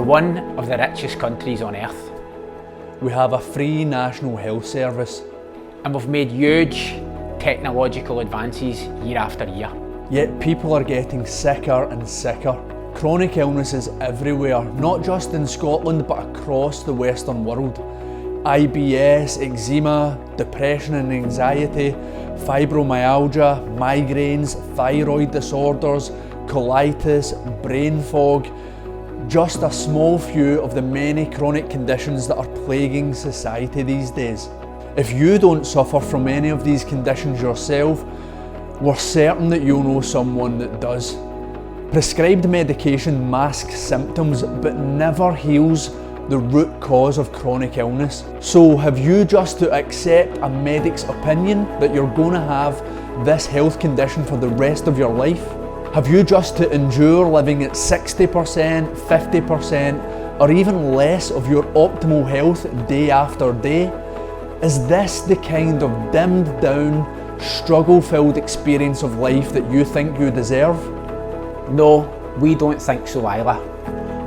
one of the richest countries on earth. We have a free national health service. And we've made huge technological advances year after year. Yet people are getting sicker and sicker. Chronic illnesses everywhere, not just in Scotland but across the Western world. IBS, eczema, depression and anxiety, fibromyalgia, migraines, thyroid disorders, colitis, brain fog. Just a small few of the many chronic conditions that are plaguing society these days. If you don't suffer from any of these conditions yourself, we're certain that you'll know someone that does. Prescribed medication masks symptoms but never heals the root cause of chronic illness. So have you just to accept a medic's opinion that you're going to have this health condition for the rest of your life? Have you just to endure living at 60%, 50% or even less of your optimal health day after day? Is this the kind of dimmed down, struggle-filled experience of life that you think you deserve? No, we don't think so either.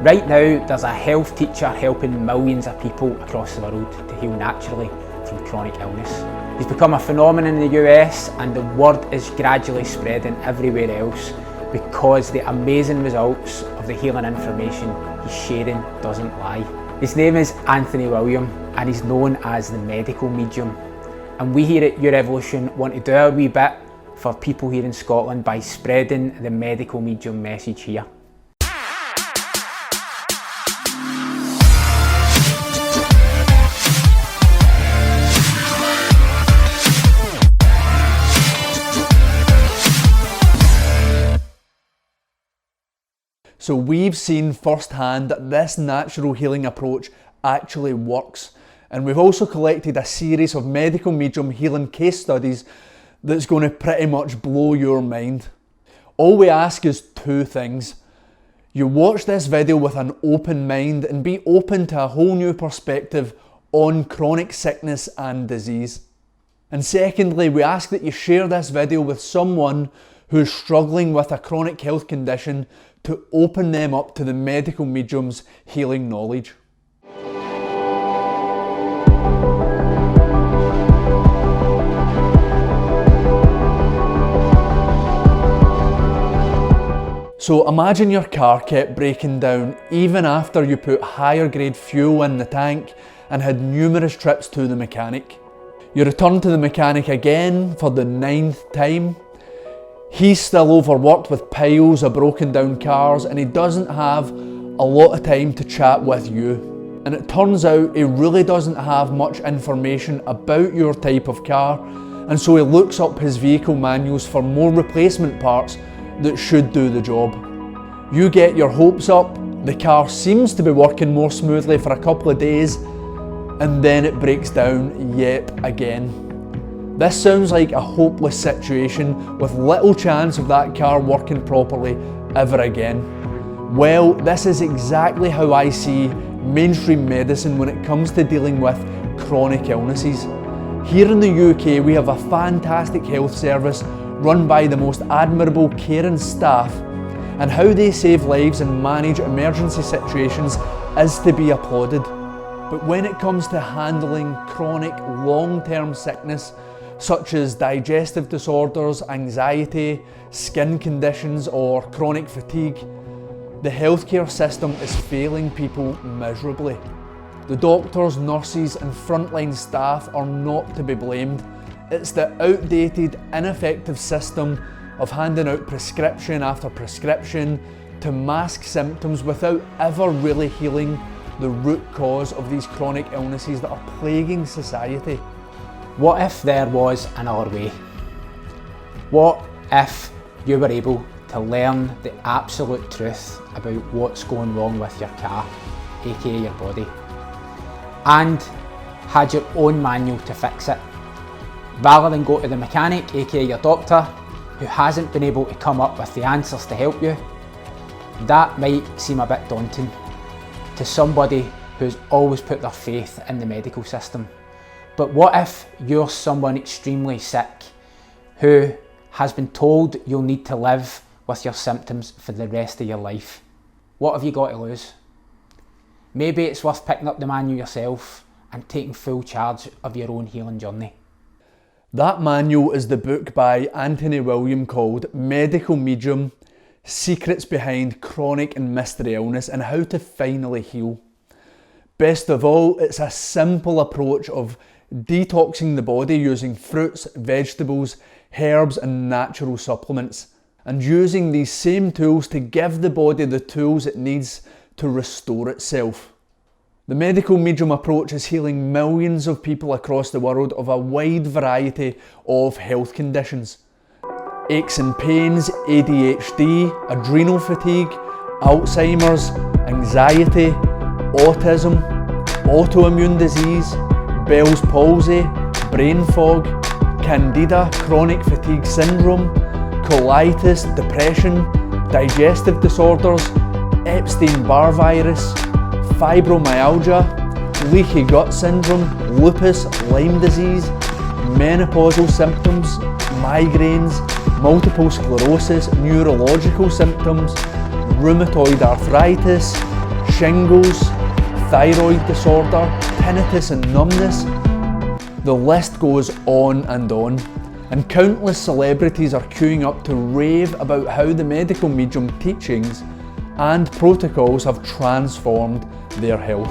Right now, there's a health teacher helping millions of people across the world to heal naturally from chronic illness. He's become a phenomenon in the US and the word is gradually spreading everywhere else because the amazing results of the healing information he's sharing doesn't lie. His name is Anthony William and he's known as the medical medium. And we here at YouRevolution want to do a wee bit for people here in Scotland by spreading the medical medium message here. So we've seen firsthand that this natural healing approach actually works. And we've also collected a series of medical medium healing case studies that's going to pretty much blow your mind. All we ask is two things. You watch this video with an open mind and be open to a whole new perspective on chronic sickness and disease. And secondly, we ask that you share this video with someone who's struggling with a chronic health condition to open them up to the medical medium's healing knowledge. So imagine your car kept breaking down even after you put higher grade fuel in the tank and had numerous trips to the mechanic. You return to the mechanic again for the 9th time. He's still overworked with piles of broken down cars and he doesn't have a lot of time to chat with you. And it turns out he really doesn't have much information about your type of car, and so he looks up his vehicle manuals for more replacement parts that should do the job. You get your hopes up, the car seems to be working more smoothly for a couple of days, and then it breaks down yet again. This sounds like a hopeless situation with little chance of that car working properly ever again. Well, this is exactly how I see mainstream medicine when it comes to dealing with chronic illnesses. Here in the UK, we have a fantastic health service run by the most admirable, caring staff, and how they save lives and manage emergency situations is to be applauded. But when it comes to handling chronic, long-term sickness, such as digestive disorders, anxiety, skin conditions or chronic fatigue, the healthcare system is failing people miserably. The doctors, nurses and frontline staff are not to be blamed. It's the outdated, ineffective system of handing out prescription after prescription to mask symptoms without ever really healing the root cause of these chronic illnesses that are plaguing society. What if there was another way? What if you were able to learn the absolute truth about what's going wrong with your car, aka your body, and had your own manual to fix it, rather than go to the mechanic, aka your doctor, who hasn't been able to come up with the answers to help you? That might seem a bit daunting to somebody who's always put their faith in the medical system. But what if you're someone extremely sick who has been told you'll need to live with your symptoms for the rest of your life? What have you got to lose? maybe it's worth picking up the manual yourself and taking full charge of your own healing journey. That manual is the book by Anthony William called Medical Medium: Secrets Behind Chronic and Mystery Illness and How to Finally Heal. Best of all, it's a simple approach of detoxing the body using fruits, vegetables, herbs and natural supplements, and using these same tools to give the body the tools it needs to restore itself. The medical medium approach is healing millions of people across the world of a wide variety of health conditions. Aches and pains, ADHD, adrenal fatigue, Alzheimer's, anxiety, autism, autoimmune disease, Bell's palsy, brain fog, candida, chronic fatigue syndrome, colitis, depression, digestive disorders, Epstein-Barr virus, fibromyalgia, leaky gut syndrome, lupus, Lyme disease, menopausal symptoms, migraines, multiple sclerosis, neurological symptoms, rheumatoid arthritis, shingles, thyroid disorder, tinnitus and numbness. The list goes on, and countless celebrities are queuing up to rave about how the medical medium teachings and protocols have transformed their health.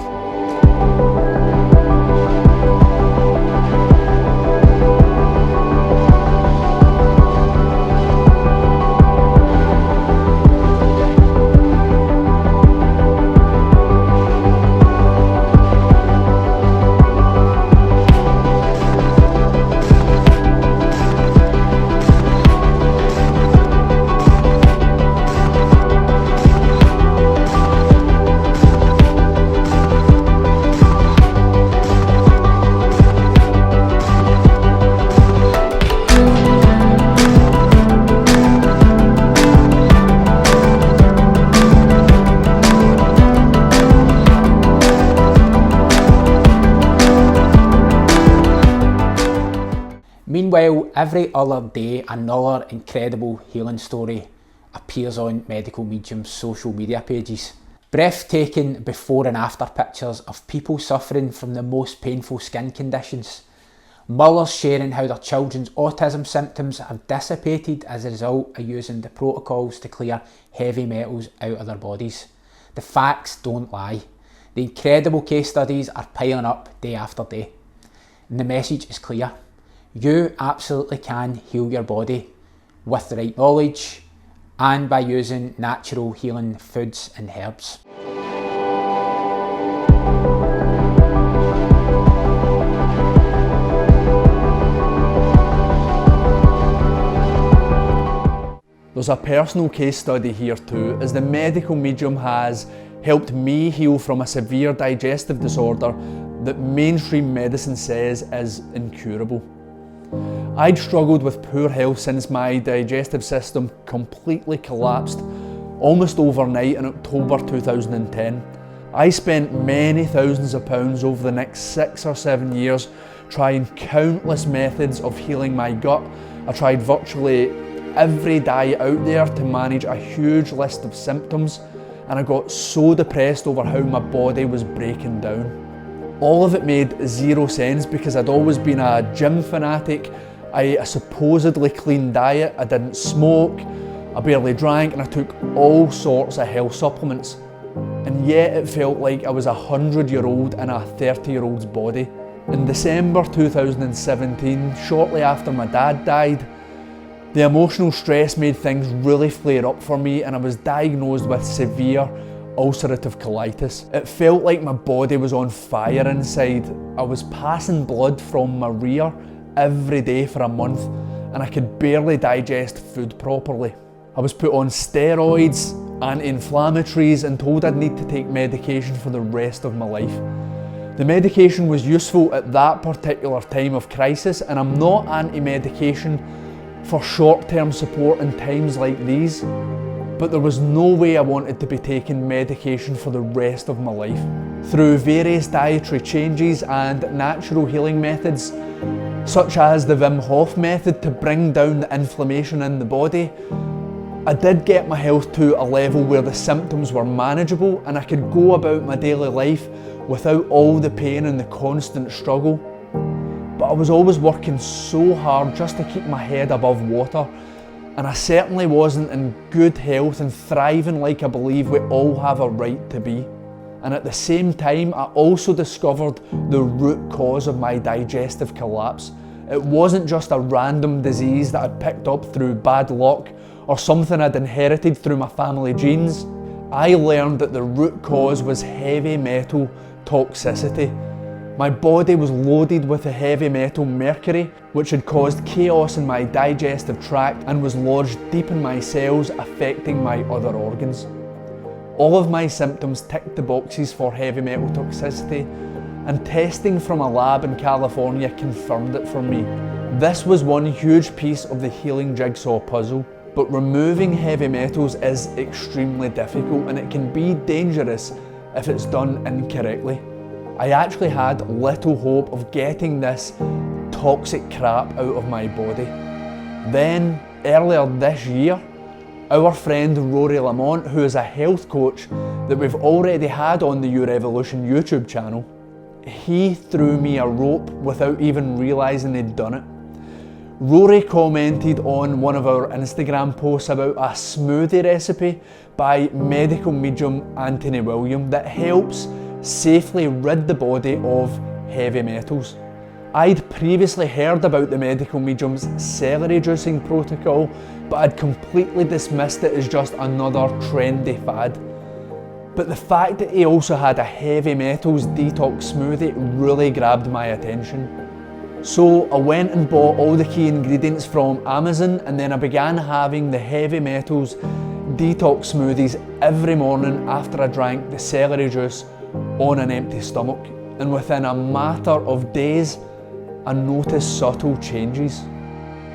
Meanwhile, every other day another incredible healing story appears on Medical Medium's social media pages. Breathtaking before and after pictures of people suffering from the most painful skin conditions. Mothers sharing how their children's autism symptoms have dissipated as a result of using the protocols to clear heavy metals out of their bodies. The facts don't lie. The incredible case studies are piling up day after day. And the message is clear. You absolutely can heal your body with the right knowledge and by using natural healing foods and herbs. There's a personal case study here too, as the medical medium has helped me heal from a severe digestive disorder that mainstream medicine says is incurable. I'd struggled with poor health since my digestive system completely collapsed almost overnight in October 2010. I spent many thousands of pounds over the next 6 or 7 years trying countless methods of healing my gut. I tried virtually every diet out there to manage a huge list of symptoms, and I got so depressed over how my body was breaking down. All of it made zero sense because I'd always been a gym fanatic. I ate a supposedly clean diet, I didn't smoke, I barely drank, and I took all sorts of health supplements. And yet it felt like I was a 100-year-old in a 30-year-old's body. In December 2017, shortly after my dad died, the emotional stress made things really flare up for me, and I was diagnosed with severe ulcerative colitis. It felt like my body was on fire inside. I was passing blood from my rear every day for a month, and I could barely digest food properly. I was put on steroids, anti-inflammatories, and told I'd need to take medication for the rest of my life. The medication was useful at that particular time of crisis, and I'm not anti-medication for short-term support in times like these. But there was no way I wanted to be taking medication for the rest of my life. Through various dietary changes and natural healing methods, such as the Wim Hof method to bring down the inflammation in the body, I did get my health to a level where the symptoms were manageable and I could go about my daily life without all the pain and the constant struggle. But I was always working so hard just to keep my head above water, and I certainly wasn't in good health and thriving like I believe we all have a right to be. And at the same time, I also discovered the root cause of my digestive collapse. It wasn't just a random disease that I'd picked up through bad luck or something I'd inherited through my family genes. I learned that the root cause was heavy metal toxicity. My body was loaded with the heavy metal mercury, which had caused chaos in my digestive tract and was lodged deep in my cells, affecting my other organs. All of my symptoms ticked the boxes for heavy metal toxicity, and testing from a lab in California confirmed it for me. This was one huge piece of the healing jigsaw puzzle, but removing heavy metals is extremely difficult and it can be dangerous if it's done incorrectly. I actually had little hope of getting this toxic crap out of my body. Then, earlier this year, our friend Rory Lamont, who is a health coach that we've already had on the YouRevolution YouTube channel, he threw me a rope without even realising he'd done it. Rory commented on one of our Instagram posts about a smoothie recipe by medical medium Anthony William that helps safely rid the body of heavy metals. I'd previously heard about the medical medium's celery juicing protocol, but I'd completely dismissed it as just another trendy fad. But the fact that he also had a heavy metals detox smoothie really grabbed my attention. So I went and bought all the key ingredients from Amazon, and then I began having the heavy metals detox smoothies every morning after I drank the celery juice on an empty stomach. And within a matter of days, I noticed subtle changes.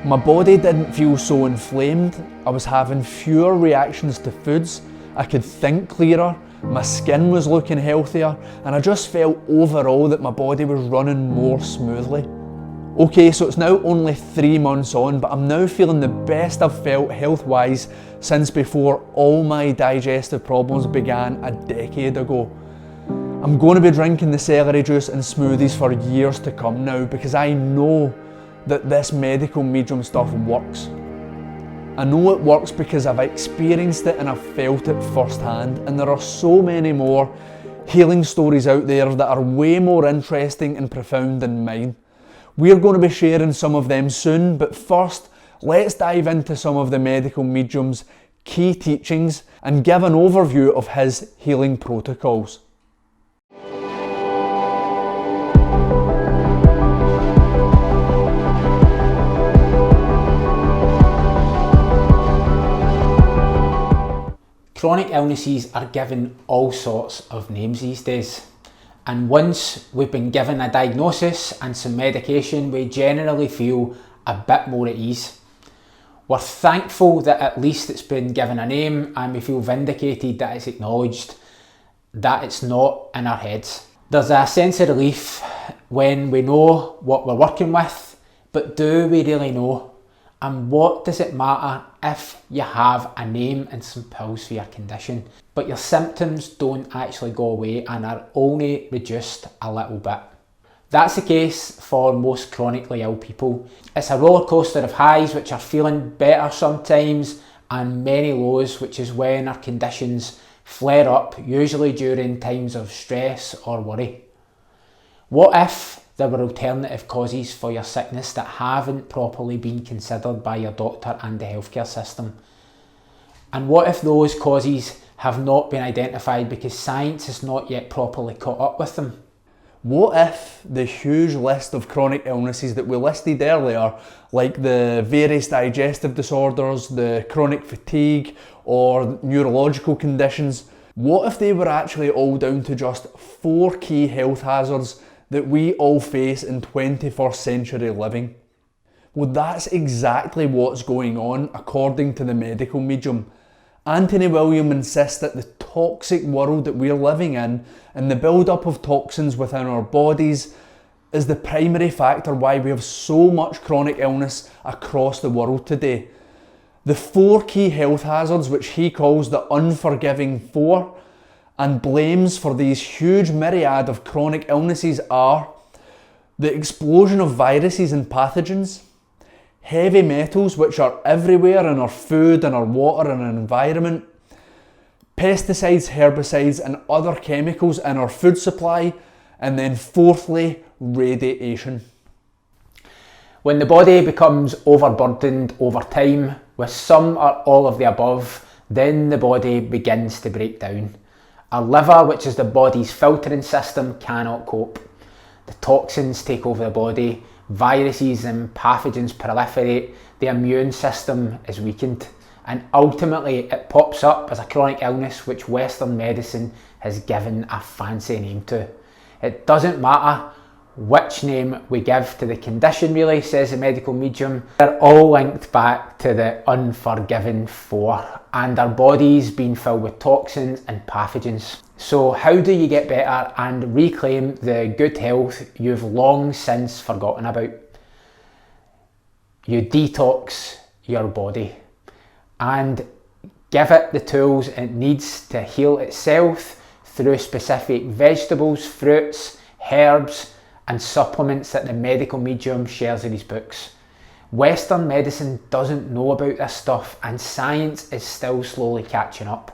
My body didn't feel so inflamed, I was having fewer reactions to foods, I could think clearer, my skin was looking healthier, and I just felt overall that my body was running more smoothly. Okay, so it's now only 3 months on, but I'm now feeling the best I've felt health-wise since before all my digestive problems began a decade ago. I'm going to be drinking the celery juice and smoothies for years to come now because I know that this medical medium stuff works. I know it works because I've experienced it and I've felt it firsthand, and there are so many more healing stories out there that are way more interesting and profound than mine. We're going to be sharing some of them soon, but first, let's dive into some of the medical medium's key teachings and give an overview of his healing protocols. Chronic illnesses are given all sorts of names these days, and once we've been given a diagnosis and some medication, we generally feel a bit more at ease. We're thankful that at least it's been given a name, and we feel vindicated that it's acknowledged that it's not in our heads. There's a sense of relief when we know what we're working with, but do we really know? And what does it matter if you have a name and some pills for your condition, but your symptoms don't actually go away and are only reduced a little bit? That's the case for most chronically ill people. It's a roller coaster of highs, which are feeling better sometimes, and many lows, which is when our conditions flare up, usually during times of stress or worry. What if there were alternative causes for your sickness that haven't properly been considered by your doctor and the healthcare system? And what if those causes have not been identified because science has not yet properly caught up with them? What if the huge list of chronic illnesses that we listed earlier, like the various digestive disorders, the chronic fatigue, or neurological conditions, what if they were actually all down to just 4 key health hazards that we all face in 21st century living? Well, that's exactly what's going on according to the medical medium. Anthony William insists that the toxic world that we're living in and the build-up of toxins within our bodies is the primary factor why we have so much chronic illness across the world today. The 4 key health hazards which he calls the unforgiving 4 and blames for these huge myriad of chronic illnesses are the explosion of viruses and pathogens, heavy metals which are everywhere in our food and our water and our environment, pesticides, herbicides and other chemicals in our food supply, and then fourthly, radiation. When the body becomes overburdened over time with some or all of the above, then the body begins to break down. Our liver, which is the body's filtering system, cannot cope. The toxins take over the body, viruses and pathogens proliferate, the immune system is weakened, and ultimately it pops up as a chronic illness which Western medicine has given a fancy name to. It doesn't matter which name we give to the condition really, says the medical medium. They're all linked back to the unforgiving 4 and our bodies being filled with toxins and pathogens. So how do you get better and reclaim the good health you've long since forgotten about? You detox your body and give it the tools it needs to heal itself through specific vegetables, fruits, herbs and supplements that the medical medium shares in his books. Western medicine doesn't know about this stuff and science is still slowly catching up.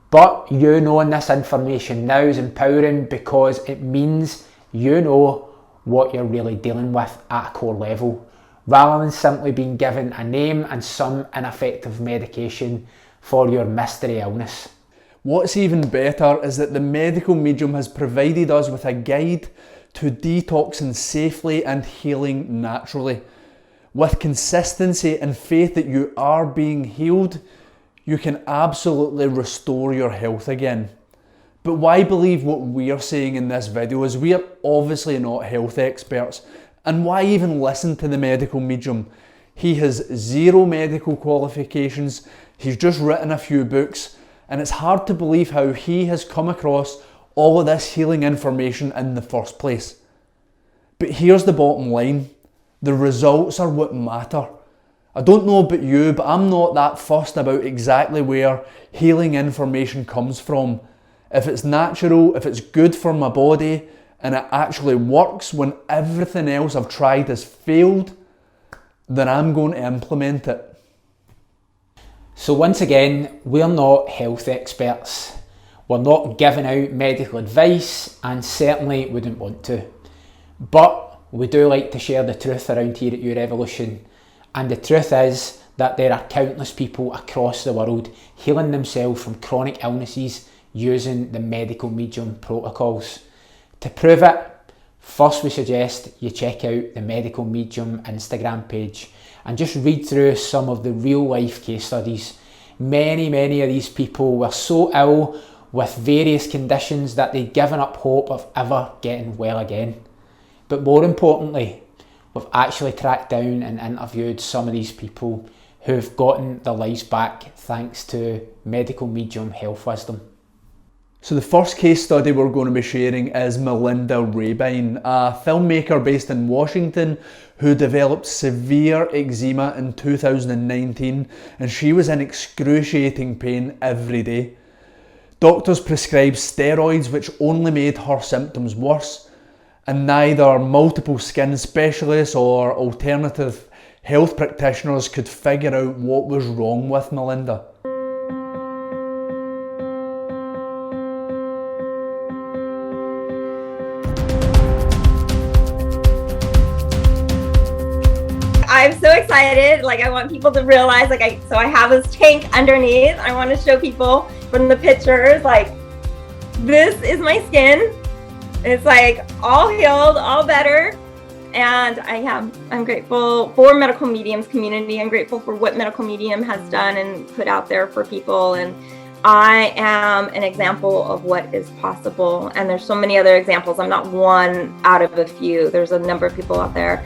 But you knowing this information now is empowering because it means you know what you're really dealing with at a core level, rather than simply being given a name and some ineffective medication for your mystery illness. What's even better is that the medical medium has provided us with a guide to detoxing safely and healing naturally. With consistency and faith that you are being healed, you can absolutely restore your health again. But why believe what we're saying in this video, as we are obviously not health experts, and why even listen to the medical medium? He has 0 medical qualifications, he's just written a few books, and it's hard to believe how he has come across all of this healing information in the first place. But here's the bottom line, the results are what matter. I don't know about you, but I'm not that fussed about exactly where healing information comes from. If it's natural, if it's good for my body, and it actually works when everything else I've tried has failed, then I'm going to implement it. So once again, we're not health experts. We're not giving out medical advice and certainly wouldn't want to. But we do like to share the truth around here at YouRevolution. And the truth is that there are countless people across the world healing themselves from chronic illnesses using the medical medium protocols. To prove it, first we suggest you check out the medical medium Instagram page and just read through some of the real life case studies. Many of these people were so ill with various conditions that they'd given up hope of ever getting well again. But more importantly, we've actually tracked down and interviewed some of these people who've gotten their lives back thanks to medical medium health wisdom. So the first case study we're going to be sharing is Melinda Rabine, a filmmaker based in Washington who developed severe eczema in 2019, and she was in excruciating pain every day. Doctors prescribed steroids which only made her symptoms worse, and neither multiple skin specialists or alternative health practitioners could figure out what was wrong with Melinda. I'm so excited. I want people to realize, so I have this tank underneath. I want to show people from the pictures, this is my skin. It's all healed, all better. And I'm grateful for medical mediums community. I'm grateful for what medical medium has done and put out there for people. And I am an example of what is possible. And there's so many other examples. I'm not one out of a few. There's a number of people out there.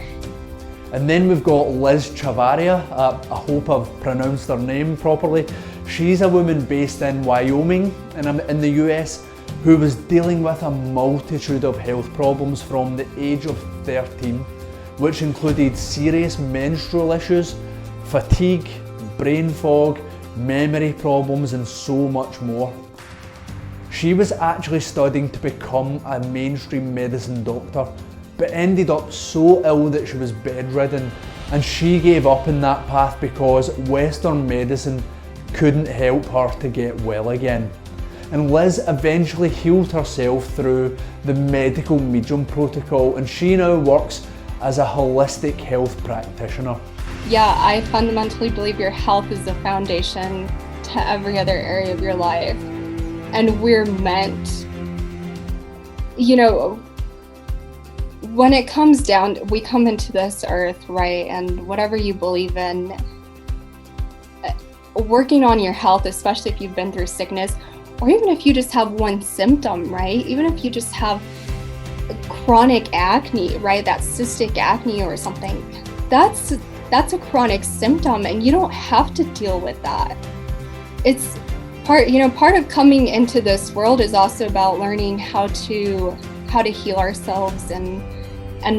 And then we've got Liz Chavaria, I hope I've pronounced her name properly. She's a woman based in Wyoming in the US who was dealing with a multitude of health problems from the age of 13, which included serious menstrual issues, fatigue, brain fog, memory problems and so much more. She was actually studying to become a mainstream medicine doctor, but ended up so ill that she was bedridden, and she gave up in that path because Western medicine couldn't help her to get well again. And Liz eventually healed herself through the medical medium protocol, and she now works as a holistic health practitioner. Yeah, I fundamentally believe your health is the foundation to every other area of your life. And we're meant, when it comes down, we come into this earth, right? And whatever you believe in, working on your health, especially if you've been through sickness, or even if you just have one symptom, right? Even if you just have chronic acne, right? That cystic acne or something, that's a chronic symptom, and you don't have to deal with that. It's part of coming into this world is also about learning how to heal ourselves and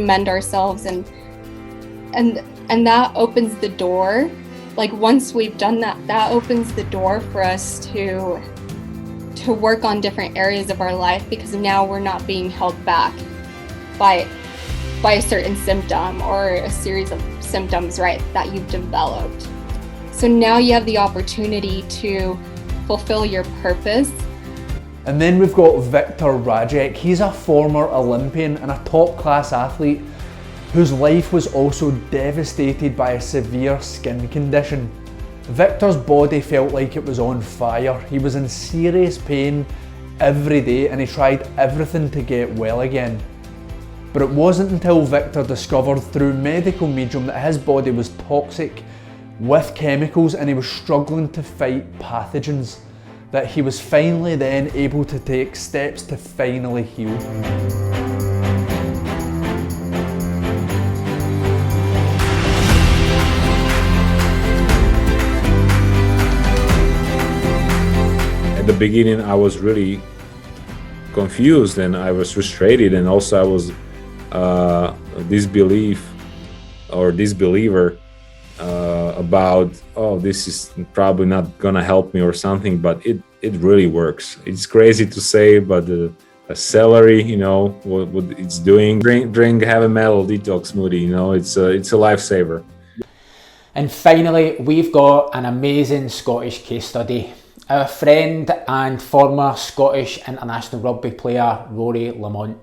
mend ourselves, and that opens the door. Like once we've done that opens the door for us to work on different areas of our life, because now we're not being held back by a certain symptom or a series of symptoms, right, that you've developed. So now you have the opportunity to fulfill your purpose. And then we've got Victor Rajek. He's a former Olympian and a top-class athlete whose life was also devastated by a severe skin condition. Victor's body felt like it was on fire. He was in serious pain every day, and he tried everything to get well again. But it wasn't until Victor discovered through medical medium that his body was toxic with chemicals and he was struggling to fight pathogens, that he was finally then able to take steps to finally heal. At the beginning I was really confused and I was frustrated, and also I was disbeliever about, oh, this is probably not gonna help me or something, but it really works. It's crazy to say, but the celery, what it's doing, drink heavy metal detox smoothie, it's a lifesaver. And finally, we've got an amazing Scottish case study. Our friend and former Scottish international rugby player, Rory Lamont.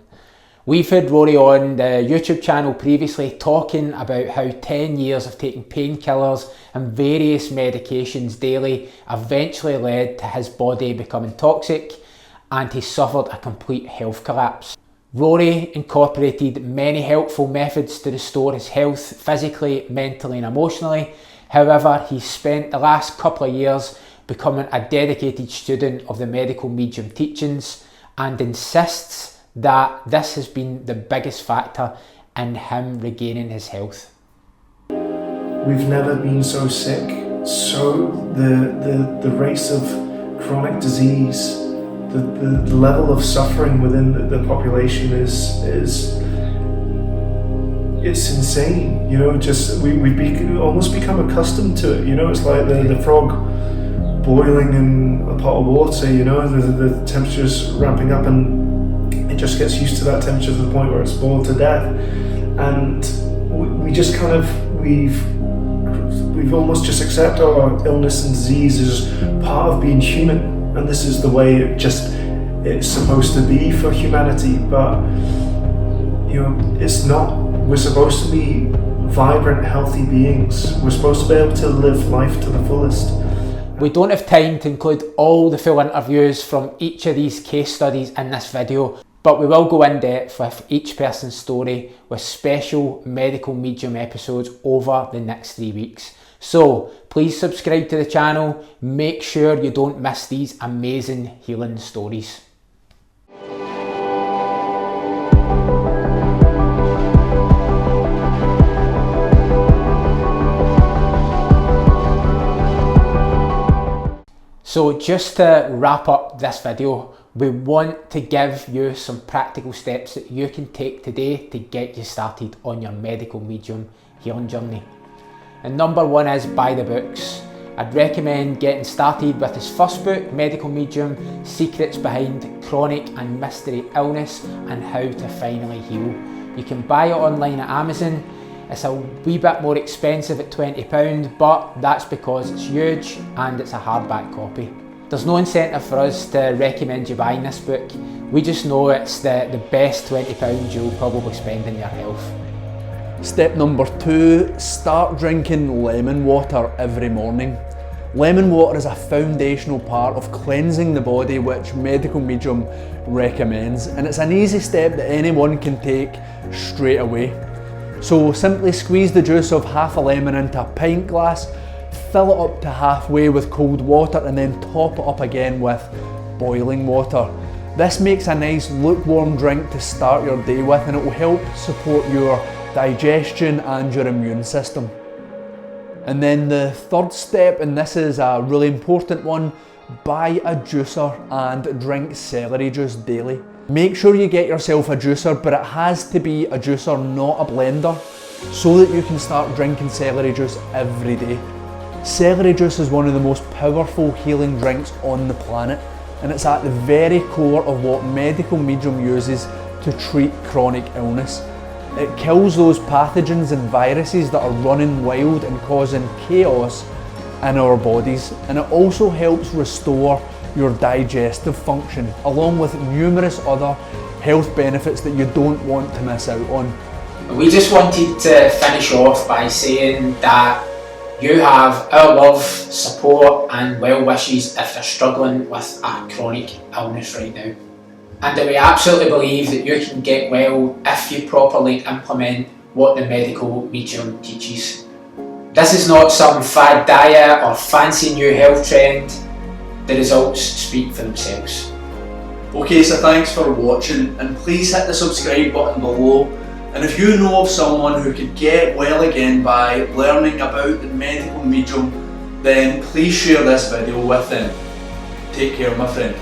We've had Rory on the YouTube channel previously talking about how 10 years of taking painkillers and various medications daily eventually led to his body becoming toxic, and he suffered a complete health collapse. Rory incorporated many helpful methods to restore his health physically, mentally and emotionally. However, he spent the last couple of years becoming a dedicated student of the medical medium teachings, and insists that this has been the biggest factor in him regaining his health. We've never been so sick. So the race of chronic disease, the level of suffering within the population is it's insane. We've almost become accustomed to it. It's like the frog boiling in a pot of water. The temperature's ramping up and it just gets used to that temperature to the point where it's boiled to death, and we just we've almost just accepted our illness and disease as part of being human, and this is the way it's supposed to be for humanity. But it's not. We're supposed to be vibrant, healthy beings. We're supposed to be able to live life to the fullest. We don't have time to include all the full interviews from each of these case studies in this video, but we will go in depth with each person's story with special medical medium episodes over the next 3 weeks. So please subscribe to the channel, make sure you don't miss these amazing healing stories. So just to wrap up this video, we want to give you some practical steps that you can take today to get you started on your medical medium healing journey. And number one is buy the books. I'd recommend getting started with his first book, Medical Medium, Secrets Behind Chronic and Mystery Illness and How to Finally Heal. You can buy it online at Amazon. It's a wee bit more expensive at £20, but that's because it's huge and it's a hardback copy. There's no incentive for us to recommend you buying this book. We just know it's the best £20 you'll probably spend in your health. Step number 2, start drinking lemon water every morning. Lemon water is a foundational part of cleansing the body, which Medical Medium recommends, and it's an easy step that anyone can take straight away. So simply squeeze the juice of half a lemon into a pint glass, fill it up to halfway with cold water, and then top it up again with boiling water. This makes a nice lukewarm drink to start your day with, and it will help support your digestion and your immune system. And then the third step, and this is a really important one, buy a juicer and drink celery juice daily. Make sure you get yourself a juicer, but it has to be a juicer, not a blender, so that you can start drinking celery juice every day. Celery juice is one of the most powerful healing drinks on the planet, and it's at the very core of what Medical Medium uses to treat chronic illness. It kills those pathogens and viruses that are running wild and causing chaos in our bodies, and it also helps restore your digestive function, along with numerous other health benefits that you don't want to miss out on. We just wanted to finish off by saying that you have our love, support and well wishes if you're struggling with a chronic illness right now. And that we absolutely believe that you can get well if you properly implement what the Medical Medium teaches. This is not some fad diet or fancy new health trend. The results speak for themselves. Okay, so thanks for watching, and please hit the subscribe button below. And if you know of someone who could get well again by learning about the Medical Medium, then please share this video with them. Take care, my friend.